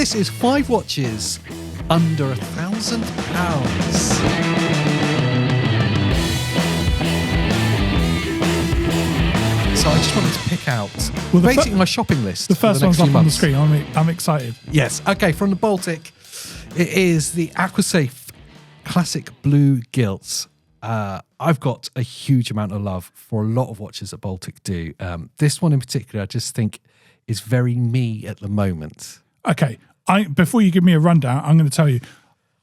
this is 5 watches under £1,000. So I just wanted to pick out basically my shopping list. The first one's up on the screen. I'm excited. Yes. Okay, from the Baltic, it is the Aquascaphe Classic Blue Gilt. I've got a huge amount of love for a lot of watches that Baltic do. This one in particular, I just think is very me at the moment. Okay, before you give me a rundown, I'm going to tell you,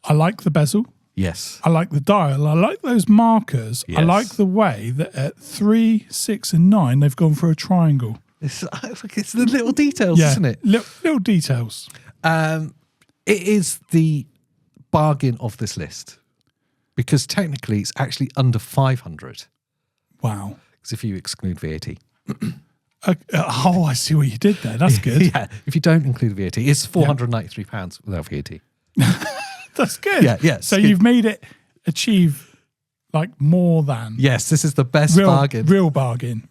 I like the bezel. Yes. I like the dial. I like those markers. Yes. I like the way that at 3, 6, and 9 they've gone for a triangle. It's the little details, isn't it? Little details. It is the bargain of this list because technically it's actually under 500. Wow. Because if you exclude VAT. I see what you did there. That's good. Yeah, if you don't include VAT, it's £493 without VAT. That's good. Yeah. So you've made it achieve like more than. Yes, this is the best bargain. Real bargain.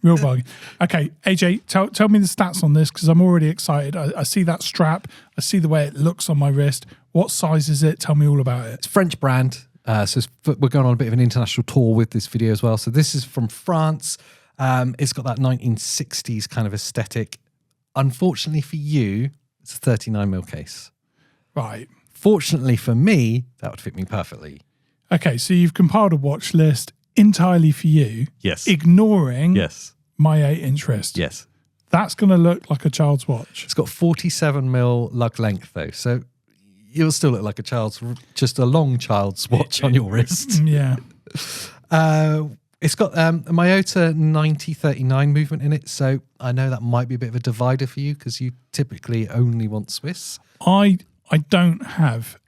Okay, AJ, tell me the stats on this because I'm already excited. I see that strap. I see the way it looks on my wrist. What size is it? Tell me all about it. It's a French brand. So we're going on a bit of an international tour with this video as well. So this is from France. It's got that 1960s kind of aesthetic. Unfortunately for you, it's a 39mm case. Right. Fortunately for me, that would fit me perfectly. Okay, so you've compiled a watch list entirely for you. Yes. Ignoring Yes. my 8-inch wrist. Yes. That's going to look like a child's watch. It's got 47mm lug length though, so you'll still look like just a long child's watch on your wrist. Yeah. It's got a Miyota 9039 movement in it, so I know that might be a bit of a divider for you because you typically only want Swiss. I don't have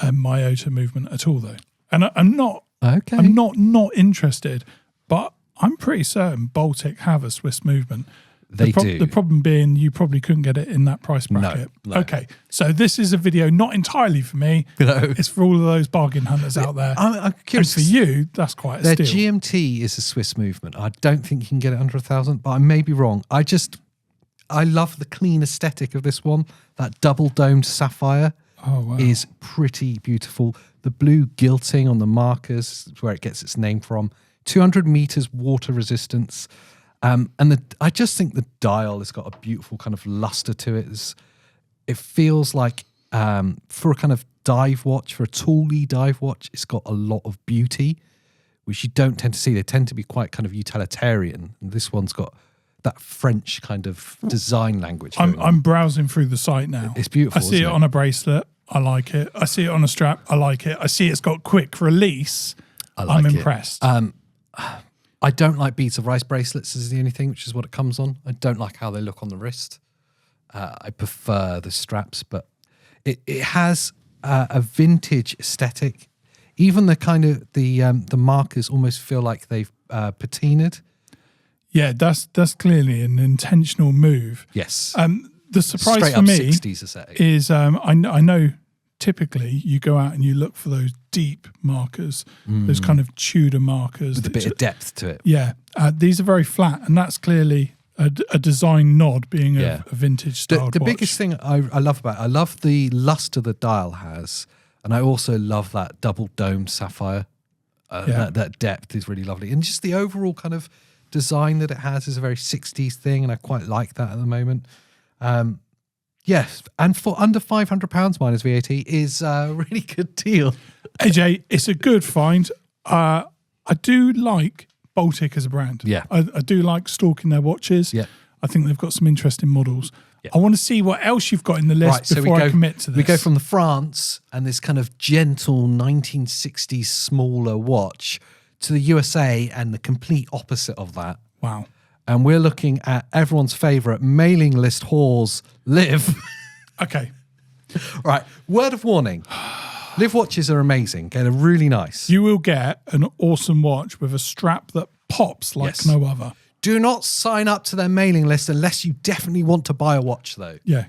a Miyota movement at all though, and I'm not. Okay. I'm not interested, but I'm pretty certain Baltic have a Swiss movement. They do. The problem being you probably couldn't get it in that price bracket. No. Okay, so this is a video not entirely for me. No. It's for all of those bargain hunters out there. I'm curious. And for you, that's quite a Their steal. GMT is a Swiss movement. I don't think you can get it under 1,000, but I may be wrong. I love the clean aesthetic of this one. That double-domed sapphire is pretty beautiful. The blue gilting on the markers is where it gets its name from. 200 meters water resistance. I just think the dial has got a beautiful kind of luster to it. It feels like for a kind of dive watch, for a tooly dive watch, it's got a lot of beauty, which you don't tend to see. They tend to be quite kind of utilitarian. And this one's got that French kind of design language. I'm browsing through the site now. It's beautiful. I see it on a bracelet. I like it. I see it on a strap. I like it. I see it's got quick release. I'm impressed. I don't like beads of rice bracelets is the only thing, which is what it comes on. I don't like how they look on the wrist. I prefer the straps, but it has a vintage aesthetic. Even the kind of the markers almost feel like they've patinaed. Yeah, that's clearly an intentional move. Yes. The surprise Straight for up me 60s aesthetic. is I know typically you go out and you look for those deep markers, those kind of Tudor markers. With a bit of depth to it. Yeah, these are very flat, and that's clearly a design nod being a vintage style. The biggest thing I love about it, I love the luster the dial has, and I also love that double domed sapphire. That depth is really lovely, and just the overall kind of design that it has is a very 60s thing, and I quite like that at the moment. Yes, and for under £500 minus VAT is a really good deal. AJ, it's a good find. I do like Baltic as a brand. Yeah. I do like stalking their watches. Yeah. I think they've got some interesting models. Yeah. I want to see what else you've got in the list before I commit to this. We go from the France and this kind of gentle 1960s smaller watch to the USA and the complete opposite of that. Wow. And we're looking at everyone's favourite mailing list whores, Liv. Okay. Right. Word of warning. Liv watches are amazing. They're really nice. You will get an awesome watch with a strap that pops like no other. Do not sign up to their mailing list unless you definitely want to buy a watch, though. Yeah.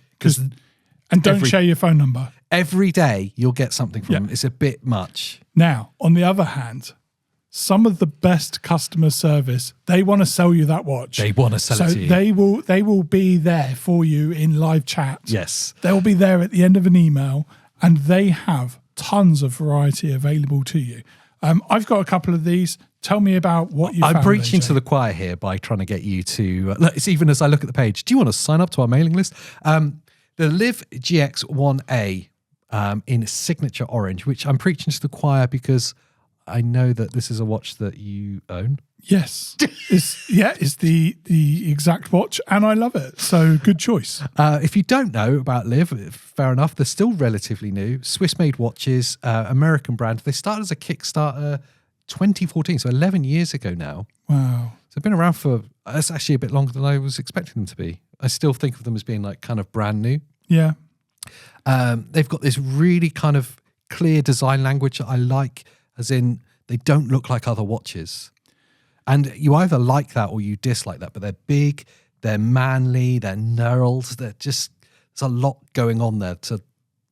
And don't share your phone number. Every day you'll get something from them. It's a bit much. Now, on the other hand, some of the best customer service. They want to sell you that watch. They want to sell it to you. They will be there for you in live chat. Yes. They'll be there at the end of an email, and they have tons of variety available to you. I've got a couple of these. Tell me about what you found. I'm preaching AJ. to the choir here by trying to get you to, it's even as I look at the page, do you want to sign up to our mailing list? The Liv GX1A in signature orange, which I'm preaching to the choir because I know that this is a watch that you own. Yes. It's the exact watch, and I love it. So good choice. If you don't know about Liv, fair enough. They're still relatively new. Swiss-made watches, American brand. They started as a Kickstarter 2014, so 11 years ago now. Wow. So they've been around for, it's actually a bit longer than I was expecting them to be. I still think of them as being like kind of brand new. Yeah. They've got this really kind of clear design language that I like, as in they don't look like other watches. And you either like that or you dislike that, but they're big, they're manly, they're knurled, they're just, there's a lot going on there to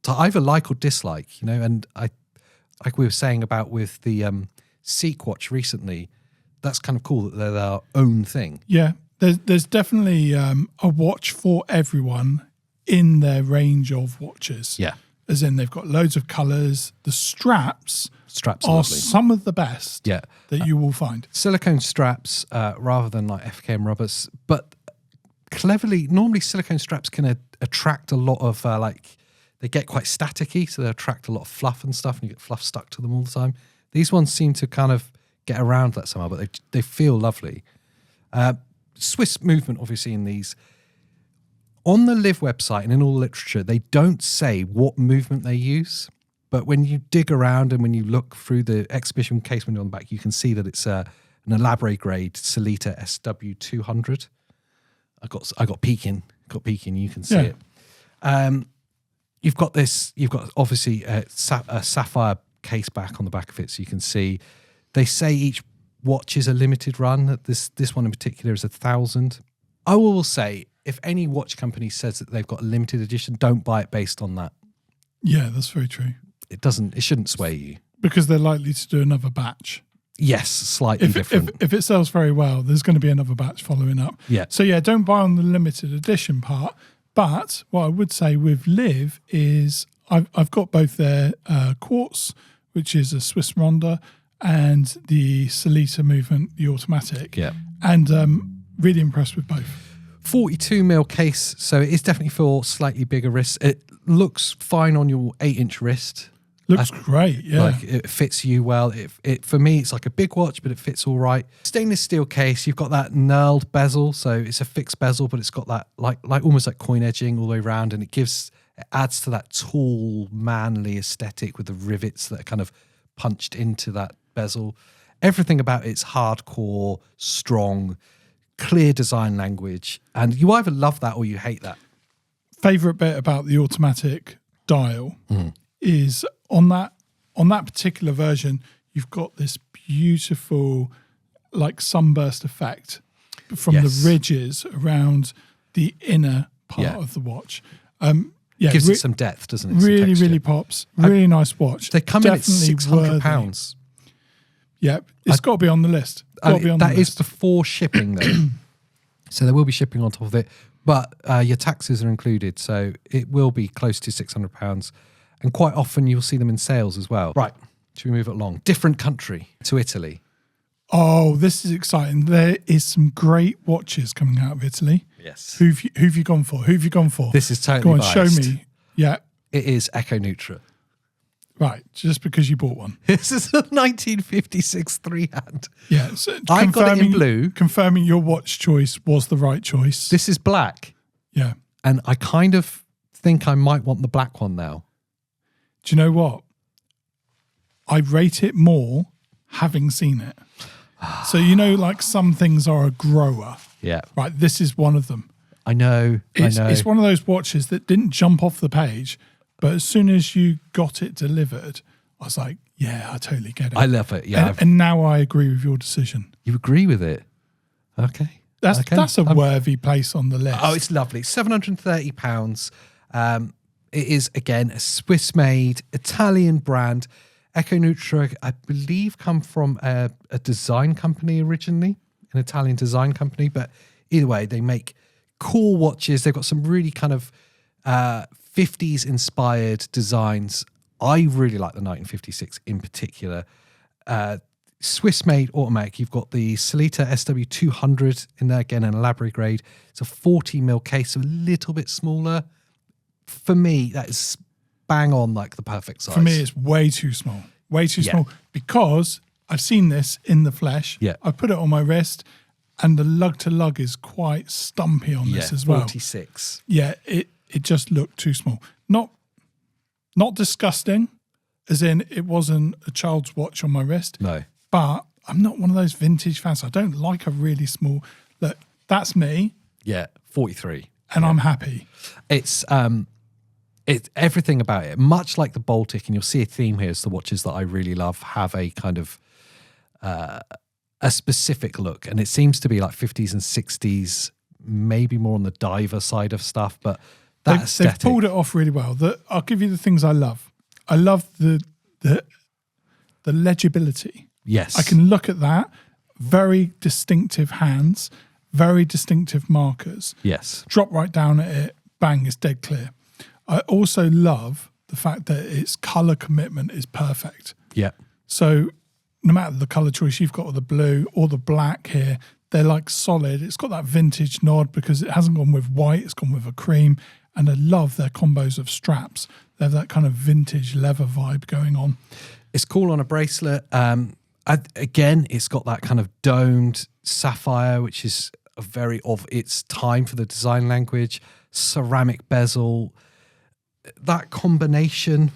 either like or dislike, you know. And I, like we were saying about with the Seek watch recently, that's kind of cool that they're their own thing. Yeah, there's definitely a watch for everyone in their range of watches. Yeah. As in they've got loads of colours. The straps are lovely. some of the best Yeah. that you will find. Silicone straps rather than like FKM rubbers, but cleverly, normally silicone straps can attract a lot of they get quite staticky, so they attract a lot of fluff and stuff, and you get fluff stuck to them all the time. These ones seem to kind of get around that somehow, but they feel lovely. Swiss movement, obviously, in these. On the Liv website and in all the literature, they don't say what movement they use. But when you dig around and when you look through the exhibition case window on the back, you can see that it's an elaborate grade Solita SW200. I got peeking. You can see it. You've got obviously a sapphire case back on the back of it, so you can see. They say each watch is a limited run. This one in particular is 1,000. I will say, if any watch company says that they've got a limited edition, don't buy it based on that. Yeah, that's very true. It shouldn't sway you. Because they're likely to do another batch. Yes, slightly different. If it sells very well, there's going to be another batch following up. Yeah. So yeah, don't buy on the limited edition part. But what I would say with Liv is I've got both their quartz, which is a Swiss Ronda, and the Solita movement, the automatic. Yeah. And really impressed with both. 42mm case, so it is definitely for slightly bigger wrists. It looks fine on your 8-inch wrist. Looks great, yeah. Like it fits you well. It for me, it's like a big watch, but it fits all right. Stainless steel case. You've got that knurled bezel, so it's a fixed bezel, but it's got that like almost like coin edging all the way around, and it adds to that tall, manly aesthetic with the rivets that are kind of punched into that bezel. Everything about it's hardcore, strong, clear design language, and you either love that or you hate that. Favorite bit about the automatic dial is on that particular version, you've got this beautiful like sunburst effect from the ridges around the inner part of the watch. Gives it some depth, doesn't it? Really pops. Really nice watch. They come in at £600. Yeah, it's got to be on the list. That is before shipping, though. So there will be shipping on top of it, but your taxes are included, so it will be close to £600. And quite often you'll see them in sales as well. Right, should we move it along? Different country, to Italy. Oh, this is exciting. There is some great watches coming out of Italy. Yes. Who've you gone for? This is totally Go on, biased. show me. Yeah. It is Echo Neutra. Right, just because you bought one. This is a 1956 three-hand. Yeah. So I got it in blue. Confirming your watch choice was the right choice. This is black. Yeah. And I kind of think I might want the black one now. Do you know what? I rate it more having seen it. So, you know, like some things are a grower. Yeah. Right, this is one of them. I know. It's one of those watches that didn't jump off the page, but as soon as you got it delivered, I was like, yeah, I totally get it. I love it, yeah. And now I agree with your decision. You agree with it? Okay. That's a worthy place on the list. Oh, it's lovely. £730. It is, again, a Swiss-made Italian brand. Echo Neutra, I believe, come from a design company originally, an Italian design company. But either way, they make cool watches. They've got some really kind of 50s inspired designs. I really like the 1956 in particular. Swiss made automatic. You've got the Sellita SW200 in there, again, an elaborate grade. It's a 40mm case, so a little bit smaller. For me, that is bang on like the perfect size. For me, it's way too small. Way too small, because I've seen this in the flesh. Yeah. I put it on my wrist, and the lug to lug is quite stumpy on this as well. 46. Yeah, it just looked too small. Not disgusting, as in it wasn't a child's watch on my wrist. No. But I'm not one of those vintage fans. I don't like a really small. Look, that's me. Yeah, 43. And I'm happy. It's everything about it, much like the Baltic, and you'll see a theme here. Is the watches that I really love have a kind of a specific look, and it seems to be like 50s and 60s, maybe more on the diver side of stuff. But they've pulled it off really well. I'll give you the things I love. I love the legibility. Yes, I can look at that. Very distinctive hands, very distinctive markers. Yes, drop right down at it. Bang, it's dead clear. I also love the fact that its color commitment is perfect. Yeah. So no matter the color choice you've got, or the blue or the black here, they're like solid. It's got that vintage nod because it hasn't gone with white, it's gone with a cream. And I love their combos of straps. They have that kind of vintage leather vibe going on. It's cool on a bracelet. Again, it's got that kind of domed sapphire, which is of its time for the design language. Ceramic bezel. That combination,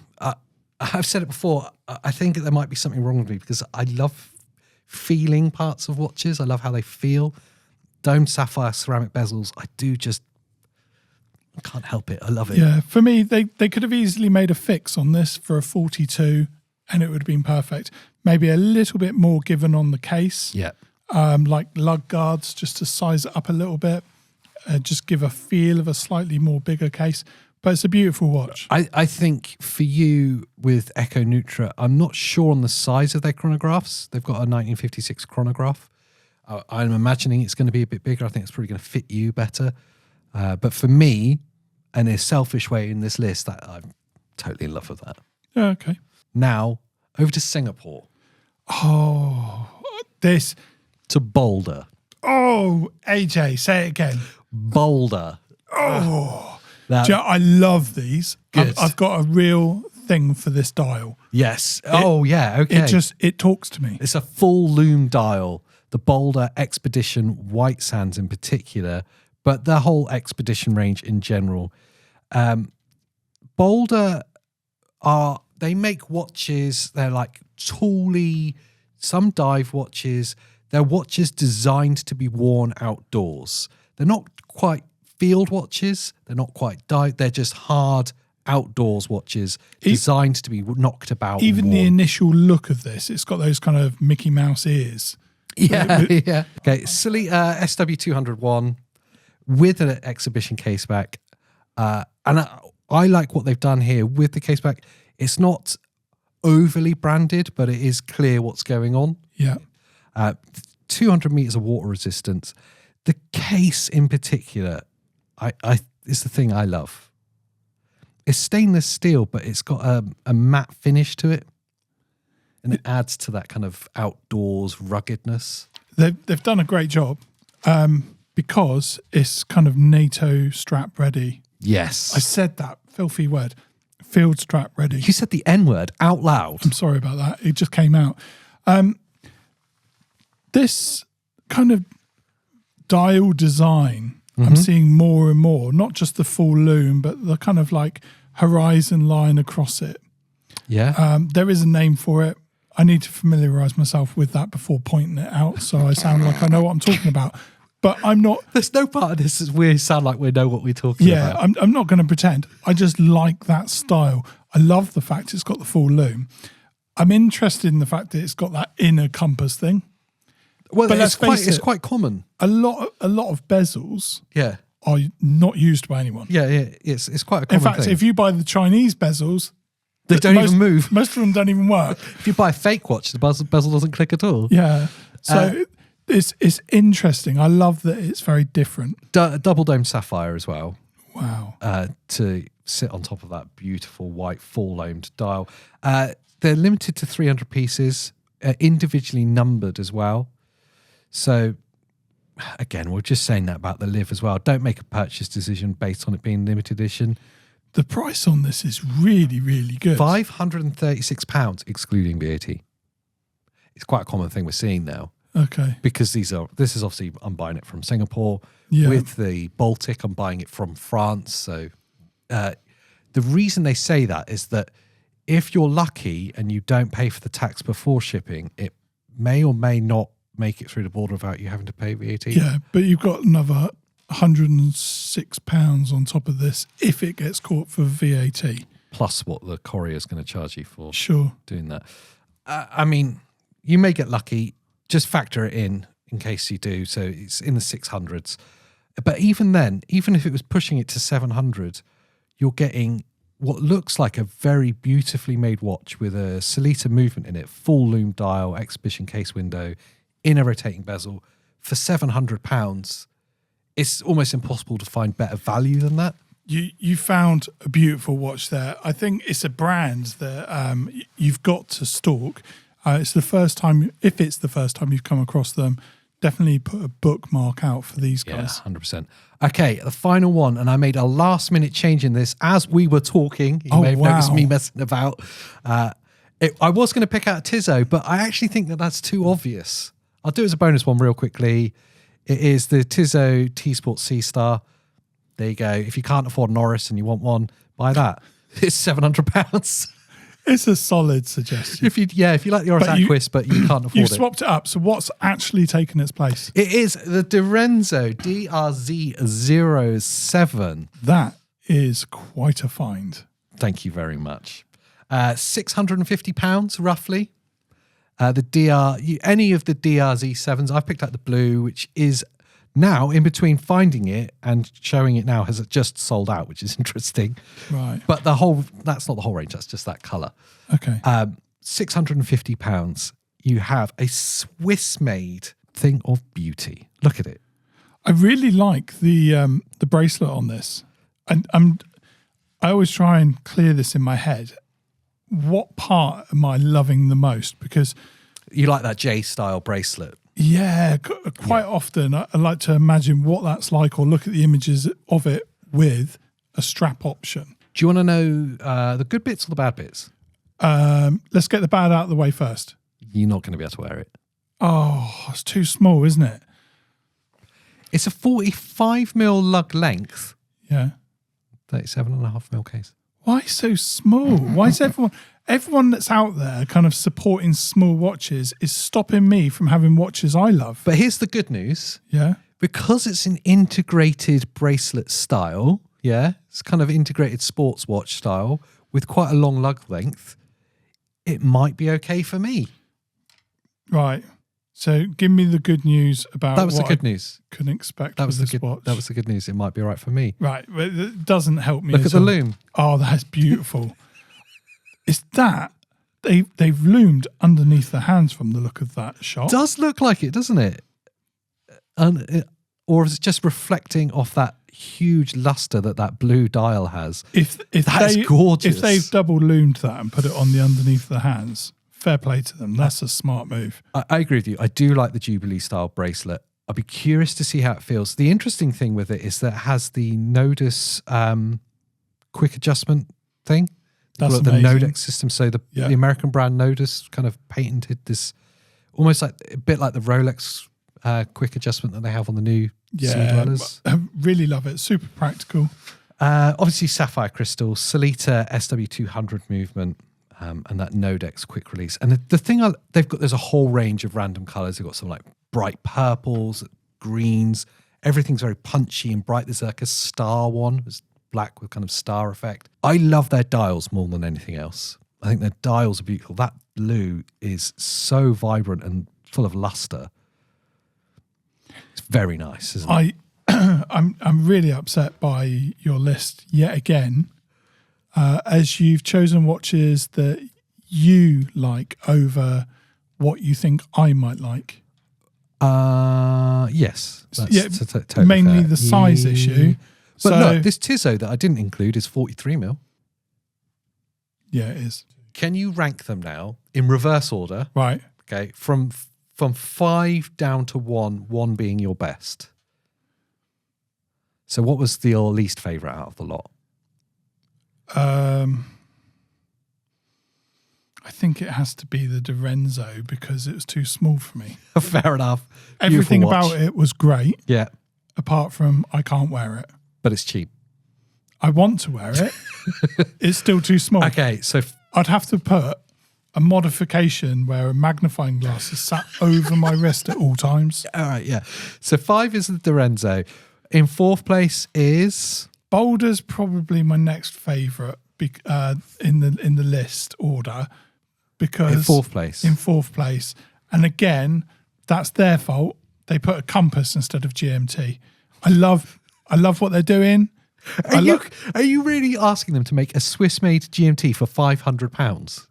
I've said it before, I think there might be something wrong with me because I love feeling parts of watches. I love how they feel. Domed sapphire, ceramic bezels, I can't help it. I love it. Yeah, for me, they could have easily made a fix on this for a 42 and it would have been perfect. Maybe a little bit more given on the case. Yeah. Like lug guards, just to size it up a little bit. Just give a feel of a slightly more bigger case. But it's a beautiful watch. I think for you with Echo Neutra, I'm not sure on the size of their chronographs. They've got a 1956 chronograph. I'm imagining it's going to be a bit bigger. I think it's probably going to fit you better. But for me, in a selfish way in this list, I'm totally in love with that. Yeah, okay. Now, over to Singapore. Oh, to Boulder. Oh, AJ, say it again. Boulder. Oh. I love these. I've got a real thing for this dial. Yes. Yeah. Okay. It talks to me. It's a full loom dial. The Boulder Expedition White Sands in particular, but the whole Expedition range in general. Boulder they make watches. They're like tooly, some dive watches. They're watches designed to be worn outdoors. They're not quite field watches. They're not quite dive. They're just hard outdoors watches designed to be knocked about. Even the initial look of this, it's got those kind of Mickey Mouse ears. Yeah, yeah. Okay, Sellita SW201 with an exhibition case back. And I like what they've done here with the case back. It's not overly branded, but it is clear what's going on. Yeah. 200 meters of water resistance. The case in particular, is the thing I love. It's stainless steel, but it's got a matte finish to it. And it adds to that kind of outdoors ruggedness. They've done a great job because it's kind of NATO strap ready. Yes. I said that filthy word. Field strap ready. You said the N word out loud. I'm sorry about that. It just came out. This kind of dial design, I'm seeing more and more, not just the full loom, but the kind of like horizon line across it. Yeah. There is a name for it. I need to familiarize myself with that before pointing it out so I sound like I know what I'm talking about. But I'm not... There's no part of this we sound like we know what we're talking about. Yeah, I'm not going to pretend. I just like that style. I love the fact it's got the full loom. I'm interested in the fact that it's got that inner compass thing. Well, but it's quite common. A lot of bezels are not used by anyone. Yeah, it's quite a common thing. In fact, if you buy the Chinese bezels, They don't even move. Most of them don't even work. If you buy a fake watch, the bezel doesn't click at all. Yeah. So it's interesting. I love that it's very different. Double dome sapphire as well. Wow. To sit on top of that beautiful white full-loamed dial. They're limited to 300 pieces, individually numbered as well. So, again, we're just saying that about the Liv as well. Don't make a purchase decision based on it being limited edition. The price on this is really, really good. £536, excluding VAT. It's quite a common thing we're seeing now. Okay. Because this is obviously, I'm buying it from Singapore. Yeah. With the Baltic, I'm buying it from France. So the reason they say that is that if you're lucky and you don't pay for the tax before shipping, it may or may not make it through the border without you having to pay VAT. Yeah, but you've got another £106 on top of this if it gets caught for VAT. Plus what the courier's going to charge you for doing that. I mean, you may get lucky. Just factor it in case you do. So it's in the 600s. But even then, even if it was pushing it to 700, you're getting what looks like a very beautifully made watch with a Sellita movement in it, full loom dial, exhibition case window, in a rotating bezel for £700. It's almost impossible to find better value than that. You found a beautiful watch there. I think it's a brand that you've got to stalk. It's the first time, if it's the first time you've come across them, definitely put a bookmark out for these guys. Yeah, 100%. Okay, the final one, and I made a last-minute change in this as we were talking. You may have noticed me messing about. I was going to pick out Tizzo, but I actually think that that's too obvious. I'll do it as a bonus one real quickly. It is the Tizzo T-Sport C-Star. There you go. If you can't afford Norris and you want one, buy that. It's £700. It's a solid suggestion. If you like the Oris Aquis, but you can't afford it. You've swapped it up. So what's actually taken its place? It is the Direnzo DRZ07. That is quite a find. Thank you very much. £650 roughly. Any of the DRZ7s, I've picked out the blue, which is now in between finding it and showing it now has just sold out, which is interesting. Right. But that's not the whole range. That's just that colour. Okay. £650. You have a Swiss-made thing of beauty. Look at it. I really like the bracelet on this. And I always try and clear this in my head. What part am I loving the most? Because you like that J-style bracelet. Yeah, quite often I like to imagine what that's like or look at the images of it with a strap option. Do you want to know the good bits or the bad bits? Let's get the bad out of the way first. You're not going to be able to wear it. Oh, it's too small, isn't it? It's a 45mm lug length. Yeah. 37.5mm case. Why so small? Why is everyone that's out there kind of supporting small watches is stopping me from having watches I love? But here's the good news. Yeah. Because it's an integrated bracelet style, it's kind of integrated sports watch style with quite a long lug length, it might be okay for me. Right. So give me the good news about that was the good news. Couldn't expect that was the good watch. That was the good news. It might be all right for me. Right. But it doesn't help me. Look at the loom. Oh, that's beautiful. Is that they've loomed underneath the hands from the look of that shot? It does look like it, doesn't it? Or is it just reflecting off that huge luster that blue dial has? If that's gorgeous. If they've double loomed that and put it on the underneath the hands, fair play to them. That's a smart move. I agree with you. I do like the Jubilee style bracelet. I'd be curious to see how it feels. The interesting thing with it is that it has the Nodus quick adjustment thing. That's the amazing. Nodex system. So the American brand Nodus kind of patented this, almost like a bit like the Rolex quick adjustment that they have on the new Sea Dwellers. I really love it. Super practical. Obviously sapphire crystal, Sellita SW200 movement. And that Nodex quick release. And the thing there's a whole range of random colors. They've got some like bright purples, greens. Everything's very punchy and bright. There's like a star one. It's black with kind of star effect. I love their dials more than anything else. I think their dials are beautiful. That blue is so vibrant and full of luster. It's very nice, isn't it? I'm really upset by your list yet again. as you've chosen watches that you like over what you think I might like. Yes. That's totally mainly fair. the size issue. But So, look, this Tizzo that I didn't include is 43mm. Yeah, it is. Can you rank them now in reverse order? Right. Okay, from 5 down to 1, 1 being your best. So what was your least favourite out of the lot? I think it has to be the Direnzo because it was too small for me. Fair enough. Everything Beautiful watch. about it was great. Yeah. Apart from I can't wear it. But it's cheap. I want to wear it. It's still too small. Okay, so I'd have to put a modification where a magnifying glass is sat over my wrist at all times. all right, yeah. So 5 is the Direnzo. In 4th place is Boulder's probably my next favourite in the list order because in 4th place. In 4th place, and again, that's their fault. They put a compass instead of GMT. I love what they're doing. Are you really asking them to make a Swiss-made GMT for £500?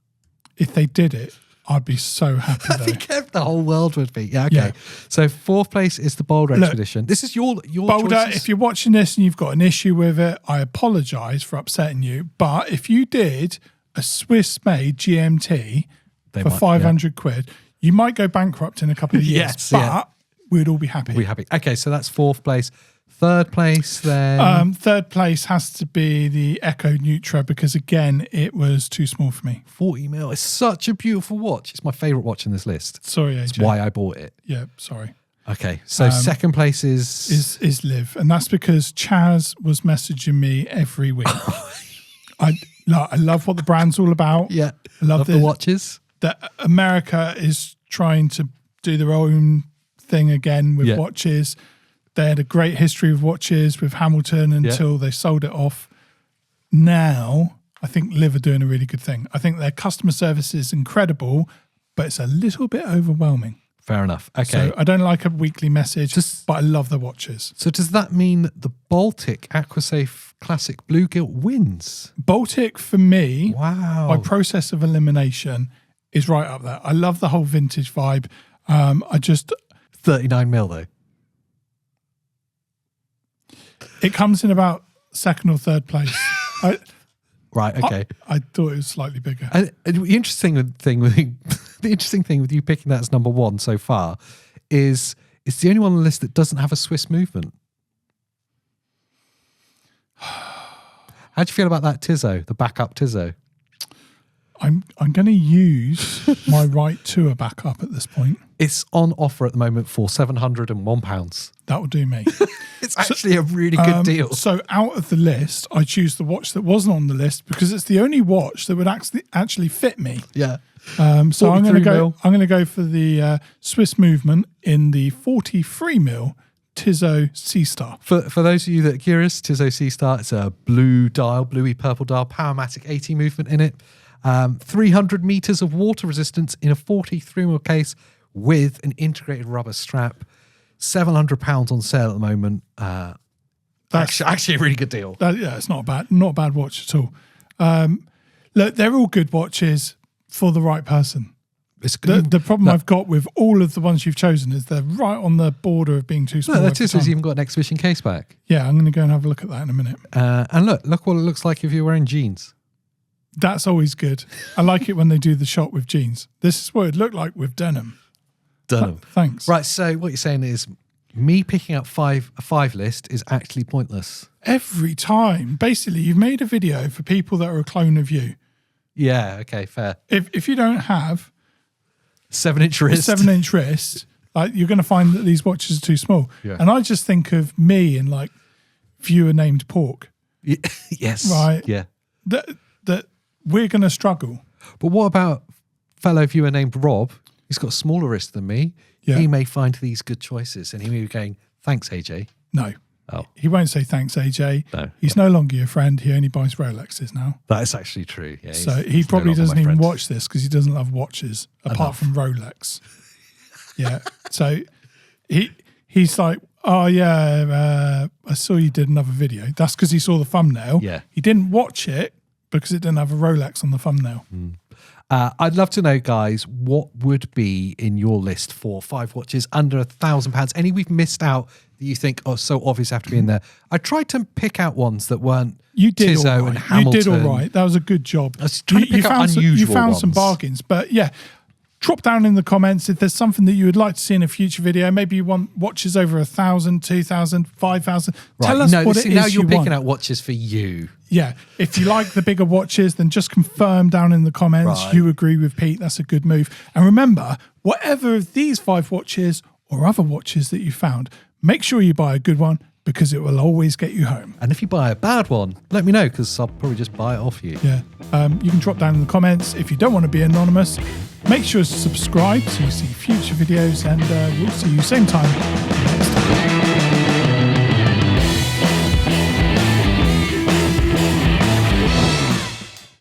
If they did it, I'd be so happy. I think the whole world would be. Yeah, okay. Yeah. So 4th place is the Boulder Expedition. This is your Boulder, choices. if you're watching this and you've got an issue with it, I apologise for upsetting you. But if you did a Swiss-made GMT for 500 quid, you might go bankrupt in a couple of years. Yes, but yeah. we'd all be happy. We're happy. Okay, so that's 4th place. 3rd place then? 3rd place has to be the Echo Neutra because, again, it was too small for me. 40mm. It's such a beautiful watch. It's my favourite watch in this list. Sorry, AJ. That's why I bought it. Yeah, sorry. Okay, so 2nd place is Liv, and that's because Chaz was messaging me every week. I love what the brand's all about. Yeah, I love the watches. That America is trying to do their own thing again with watches. They had a great history of watches with Hamilton until they sold it off. Now, I think Liv are doing a really good thing. I think their customer service is incredible, but it's a little bit overwhelming. Fair enough. Okay. So I don't like a weekly message, but I love the watches. So does that mean the Baltic Aquascaphe Classic Blue Gilt wins? Baltic, for me, wow, by process of elimination, is right up there. I love the whole vintage vibe. 39mm though. It comes in about 2nd or 3rd place. Right. Okay. I thought it was slightly bigger. And the interesting thing with you picking that as number 1 so far is it's the only one on the list that doesn't have a Swiss movement. How do you feel about that Tizzo, the backup Tizzo? I'm going to use my right to a backup at this point. It's on offer at the moment for £701. That will do me. It's actually a really good deal. So out of the list, I choose the watch that wasn't on the list because it's the only watch that would actually fit me. Yeah. So I'm going to go for the Swiss movement in the 43mm Tizzo C-Star. For those of you that are curious, Tizzo C-Star, it's a blue dial, bluey purple dial, Powermatic 80 movement in it. 300 meters of water resistance in a 43mm case with an integrated rubber strap. £700 on sale at the moment. That's actually a really good deal. It's not a bad watch at all. Look, they're all good watches for the right person. The problem I've got with all of the ones you've chosen is they're right on the border of being too small. No, Tizzo's even got an exhibition case back. Yeah, I'm going to go and have a look at that in a minute. And look what it looks like if you're wearing jeans. That's always good. I like it when they do the shot with jeans. This is what it looked like with denim. Thanks. Right, so what you're saying is me picking up a 5 list is actually pointless. Every time. Basically, you've made a video for people that are a clone of you. Yeah, okay, fair. If you don't have 7-inch wrist. 7-inch wrist, like you're going to find that these watches are too small. Yeah. And I just think of me and like viewer named Pork. Yes. Right. Yeah. That we're going to struggle. But what about fellow viewer named Rob? He's got a smaller wrist than me. Yeah. He may find these good choices and he may be going, thanks, AJ. No. Oh. He won't say thanks, AJ. No. He's no longer your friend. He only buys Rolexes now. That is actually true. Yeah, so he probably doesn't even watch this because he doesn't love watches apart from Rolex. Yeah. So he's like, oh yeah, I saw you did another video. That's because he saw the thumbnail. Yeah. He didn't watch it because it didn't have a Rolex on the thumbnail. I'd love to know, guys, what would be in your list for 5 watches under £1,000? Any we've missed out that you think are so obvious have to be in there? I tried to pick out ones that weren't Tizzo and Hamilton. You did all right. That was a good job. I was trying to pick out unusual You found ones. some bargains. But yeah, drop down in the comments if there's something that you would like to see in a future video. Maybe you want watches over 1,000, 2,000, 5,000. Right. Tell us what it is now you're you picking want. out watches for you. Yeah, if you like the bigger watches, then just confirm down in the comments you agree with Pete. That's a good move. And remember, whatever of these 5 watches or other watches that you found, make sure you buy a good one because it will always get you home. And if you buy a bad one, let me know because I'll probably just buy it off you. Yeah, you can drop down in the comments. If you don't want to be anonymous, make sure to subscribe so you see future videos, and we'll see you same time